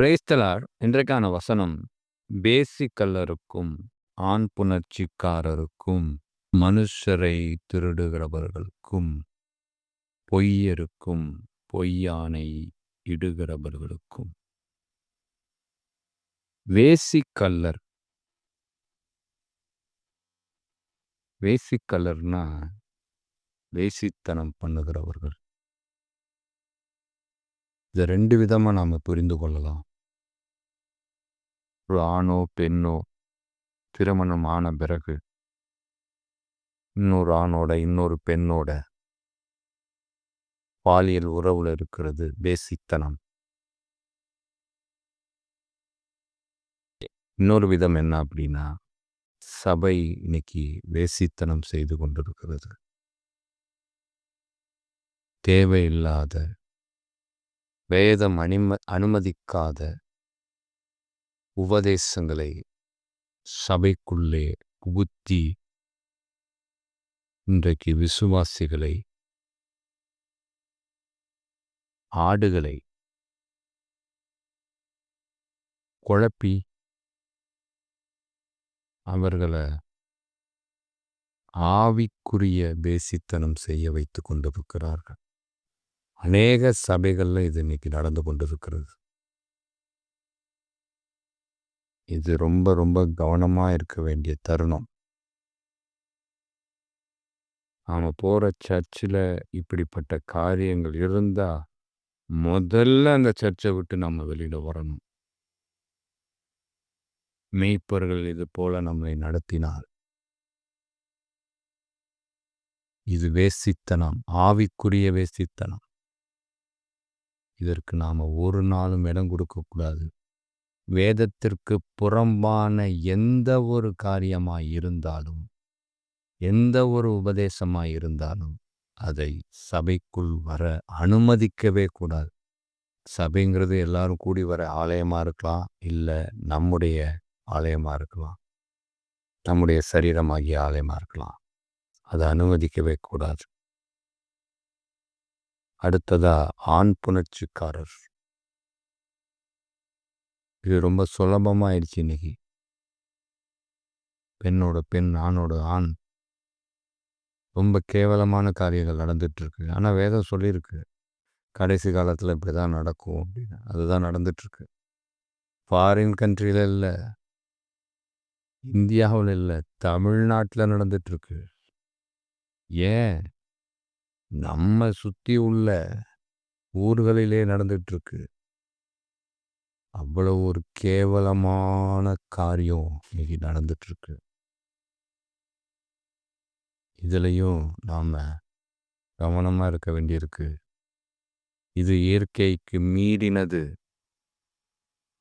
Praise the Lord. இன்றைக்கான வசனம், பேசிக் கள்ளருக்கும், ஆண் புணர்ச்சிக்காரருக்கும், மனுஷரை திருடுகிறவர்களுக்கும், பொய்யருக்கும், பொய்யானை இடுகிறவர்களுக்கும். வேசிக்கள்ளர். வேசிக்கள்ளர்னா வேசித்தனம் பண்ணுகிறவர்கள். இத 2 விதமா நாம புரிந்து கொள்ளலாம். ஒரு ஆணோ, பெண்ணோ திருமணம் ஆன பிறகு இன்னொரு ஆணோட, இன்னொரு பெண்ணோட பாலியல் உறவுல இருக்கிறது வேசித்தனம். இன்னொரு விதம் என்ன அப்படின்னா, சபை இன்னைக்கு வேசித்தனம் செய்து கொண்டிருக்கிறது. தேவையில்லாத, வேதம் அனுமதிக்காத உபதேசங்களை சபைக்குள்ளே புகுத்தி இன்றைக்கு விசுவாசிகளை, ஆடுகளை குழப்பி அவர்களை ஆவிக்குரிய வேசித்தனம் செய்ய வைத்து கொண்டிருக்கிறார்கள். அநேக சபைகள்ல இது இன்னைக்கு நடந்து கொண்டிருக்கிறது. இது ரொம்ப ரொம்ப கவனமா இருக்க வேண்டிய தருணம். நாம போற சர்ச்சில் இப்படிப்பட்ட காரியங்கள் இருந்தா முதல்ல அந்த சர்ச்சை விட்டு நம்ம வெளியில வரணும். மேய்ப்பர்கள் இது போல நம்மை நடத்தினார். இது வேசித்தனம், ஆவிக்குரிய வேசித்தனம். இதற்கு நாம ஒரு நாளும் இடம் கொடுக்கக்கூடாது. வேதத்திற்கு புறம்பான எந்த ஒரு காரியமாய் இருந்தாலும், எந்த ஒரு உபதேசமாய் இருந்தாலும் அதை சபைக்குள் வர அனுமதிக்கவே கூடாது. சபைங்கிறது எல்லாரும் கூடி வர ஆலயமா இருக்கலாம், இல்லை நம்முடைய ஆலயமா இருக்கலாம், நம்முடைய சரீரமாகிய ஆலயமா இருக்கலாம். அதை அனுமதிக்கவே கூடாது. அடுத்ததா ஆண் புணர்ச்சிக்காரர். இது ரொம்ப சுலபமாயிடுச்சு இன்னைக்கு. பெண்ணோட பெண், ஆணோட ஆண், ரொம்ப கேவலமான காரியங்கள் நடந்துட்டு இருக்கு. ஆனால் வேதம் சொல்லியிருக்கு, கடைசி காலத்தில் இப்படி தான் நடக்கும் அப்படின்னு. அதுதான் நடந்துட்டுருக்கு. ஃபாரின் கண்ட்ரியில் இல்லை, இந்தியாவில் இல்லை, தமிழ்நாட்டில் நடந்துட்டுருக்கு. ஏன், நம்ம சுற்றி உள்ள ஊர்களிலே நடந்துட்டுருக்கு. அவ்வளோ ஒரு கேவலமான காரியம் இன்னைக்கு நடந்துட்டுருக்கு. இதுலேயும் நாம் கவனமாக இருக்க வேண்டியிருக்கு. இது இயற்கைக்கு மீறினது.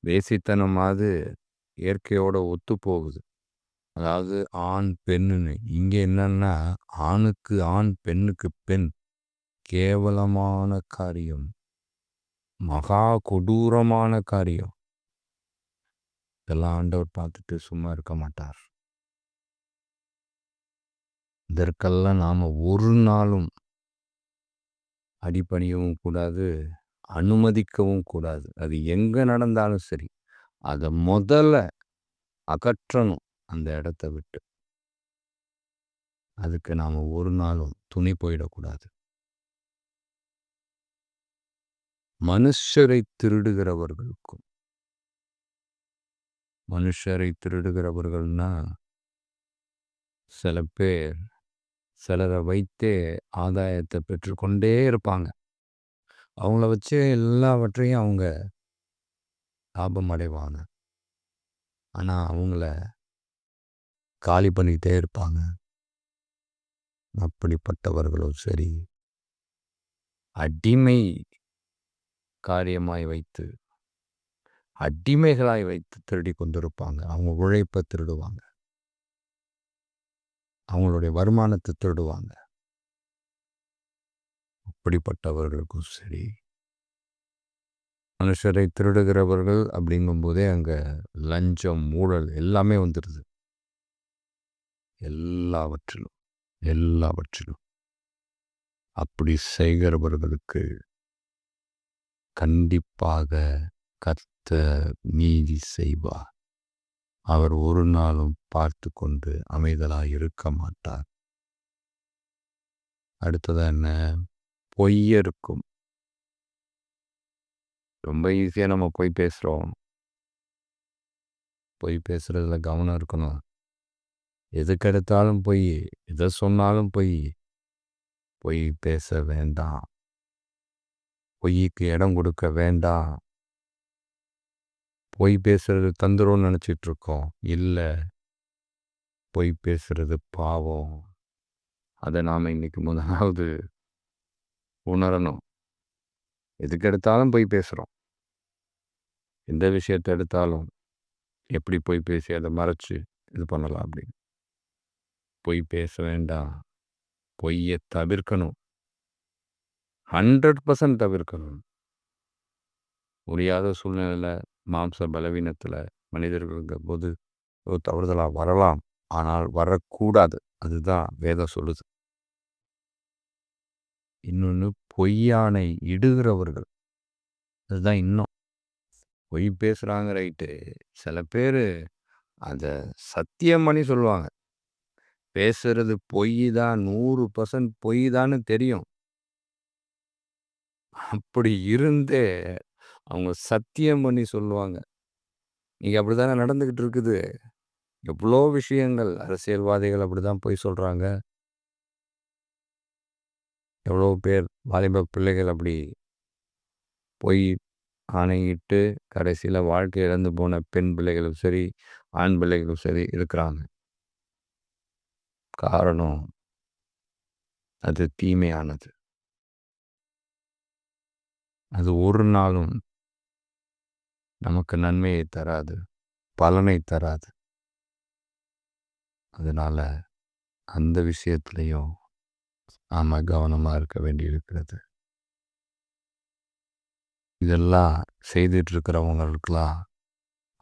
வேசித்தனமாவது இயற்கையோட ஒத்து போகுது. அதாவது ஆண் பெண்ணுன்னு. இங்கே என்னன்னா, ஆணுக்கு ஆண், பெண்ணுக்கு பெண். கேவலமான காரியம், மகா கொடூரமான காரியம். இதெல்லாம் ஆண்டவர் பார்த்துட்டு சும்மா இருக்க மாட்டார். இதற்கெல்லாம் நாம் ஒரு நாளும் அடிபணியவும் கூடாது, அனுமதிக்கவும் கூடாது. அது எங்கே நடந்தாலும் சரி, அதை முதல்ல அகற்றணும் அந்த இடத்த விட்டு. அதுக்கு நாம் ஒரு நாளும் துணி போயிடக்கூடாது. மனுஷரை திருடுகிறவர்களுக்கும். மனுஷரை திருடுகிறவர்கள்னா, சில பேர் சிலரை வைத்தே ஆதாயத்தை பெற்றுக்கொண்டே இருப்பாங்க. அவங்கள வச்சு எல்லாவற்றையும் அவங்க லாபம் அடைவாங்க. ஆனால் அவங்கள காலி பண்ணிகிட்டே இருப்பாங்க. அப்படிப்பட்டவர்களும் சரி, அடிமை காரியமாய் வைத்து, அடிமைகளாய் வைத்து திருடி கொண்டிருப்பாங்க. அவங்க உழைப்பை திருடுவாங்க, அவங்களுடைய வருமானத்தை திருடுவாங்க. அப்படிப்பட்டவர்களுக்கும் சரி, மனுஷரை திருடுகிறவர்கள் அப்படிங்கும்போதே அங்கே லஞ்சம், ஊழல் எல்லாமே வந்துடுது. எல்லாவற்றிலும் எல்லாவற்றிலும் அப்படி செய்கிறவர்களுக்கு கண்டிப்பாக கர்த்தர் நீதி செய்வார். அவர் ஒரு நாளும் பார்த்து கொண்டு அமைதலாய் இருக்க மாட்டார். அடுத்தது என்ன? பொய்யருக்கும். ரொம்ப ஈஸியாக நம்ம பொய் பேசுகிறோம். பொய் பேசுகிறதுல கவனம் இருக்கணும். எதுக்கெடுத்தாலும் பொய், எதை சொன்னாலும் பொய். பொய் பேச வேண்டாம். பொய்க்கு இடம் கொடுக்க வேண்டாம். பொய் பேசுறது தந்துரும்னு நினச்சிட்டு இருக்கோம். இல்லை, பொய் பேசுறது பாவம். அதை நாம் இன்னைக்கு முதலாவது உணரணும். எதுக்கு எடுத்தாலும் பொய் பேசுகிறோம். எந்த விஷயத்தை எடுத்தாலும் எப்படி பொய் பேசி அதை மறைச்சு இது பண்ணலாம் அப்படின்னு. பொய் பேச வேண்டாம். பொய்யை தவிர்க்கணும். 100% தவிர்க்கணும். முடியாத சூழ்நிலையில், மாம்ச பலவீனத்தில் மனிதர்களுக்கு போது தவறுதலாக வரலாம். ஆனால் வரக்கூடாது. அதுதான் வேதம் சொல்லுது. இன்னொன்று, பொய்யானை இடுகிறவர்கள். அதுதான் இன்னும். பொய் பேசுகிறாங்க, ரைட்டு. சில பேர் அதை சத்தியம் பண்ணி சொல்லுவாங்க. பேசுறது பொய் தான், 100% பொய் தான்னு தெரியும். அப்படி இருந்தே அவங்க சத்தியம் பண்ணி சொல்லுவாங்க. இங்கே அப்படி தானே நடந்துக்கிட்டு இருக்குது. எவ்வளோ விஷயங்கள். அரசியல்வாதிகள் அப்படி தான் பொய் சொல்கிறாங்க. எவ்வளோ பேர் வாலிப பிள்ளைகள் அப்படி பொய் ஆணையிட்டு கடைசியில் வாழ்க்கை இழந்து போன பெண் பிள்ளைகளும் சரி, ஆண் பிள்ளைகளும் சரி இருக்கிறாங்க. காரணம், அது தீமையானது. அது ஒரு நாளும் நமக்கு நன்மையை தராது, பலனை தராது. அதனால் அந்த விஷயத்துலையும் நாம் கவனமாக இருக்க வேண்டியிருக்கிறது. இதெல்லாம் செய்துட்ருக்கிறவங்களுக்கெல்லாம்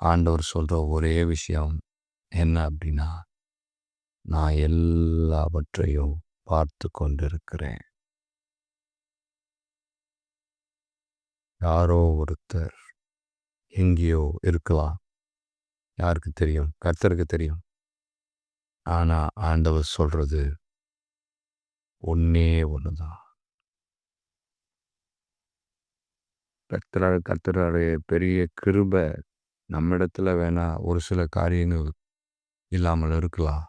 ஆண்டவர் சொல்கிற ஒரே விஷயம் என்ன அப்படின்னா, நான் எல்லாவற்றையும் பார்த்து கொண்டிருக்கிறேன். யாரோ ஒருத்தர் எங்கேயோ இருக்கலாம். யாருக்கு தெரியும்? கர்த்தருக்கு தெரியும். ஆனால் ஆண்டவர் சொல்கிறது ஒன்றே ஒன்று தான். கர்த்தருடைய பெரிய கிருபை நம்மிடத்துல வேணா ஒரு சில காரியங்கள் இல்லாமல் இருக்கலாம்.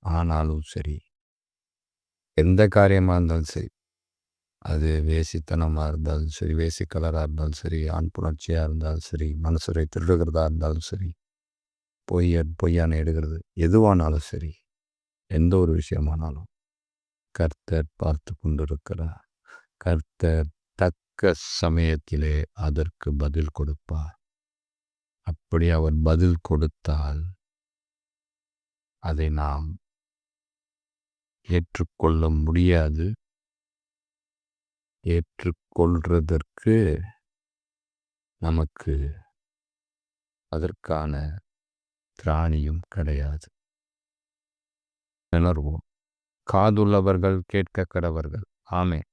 ஆனாலும் சரி, எந்த காரியமாக இருந்தாலும் சரி, அது வேசித்தனமாக இருந்தாலும் சரி, வேசிக்கலராக இருந்தாலும் சரி, ஆண் புணர்ச்சியாக இருந்தாலும் சரி, மனசுரை திருடுகிறதா இருந்தாலும் சரி, பொய்யான எடுக்கிறது எதுவானாலும் சரி, எந்த ஒரு விஷயமானாலும் கர்த்தர் பார்த்து கொண்டிருக்கிறார். கர்த்தர் தக்க சமயத்திலே அதற்கு பதில் கொடுப்பார். அப்படி அவர் பதில் கொடுத்தால் அதை நாம் ஏற்றுக்கொள்ள முடியாது. ஏற்றுக்கொள்றதற்கு நமக்கு அதற்கான திராணியும் கிடையாது. உணர்வோம். காதுள்ளவர்கள் கேட்க கடவர்கள். ஆமென்.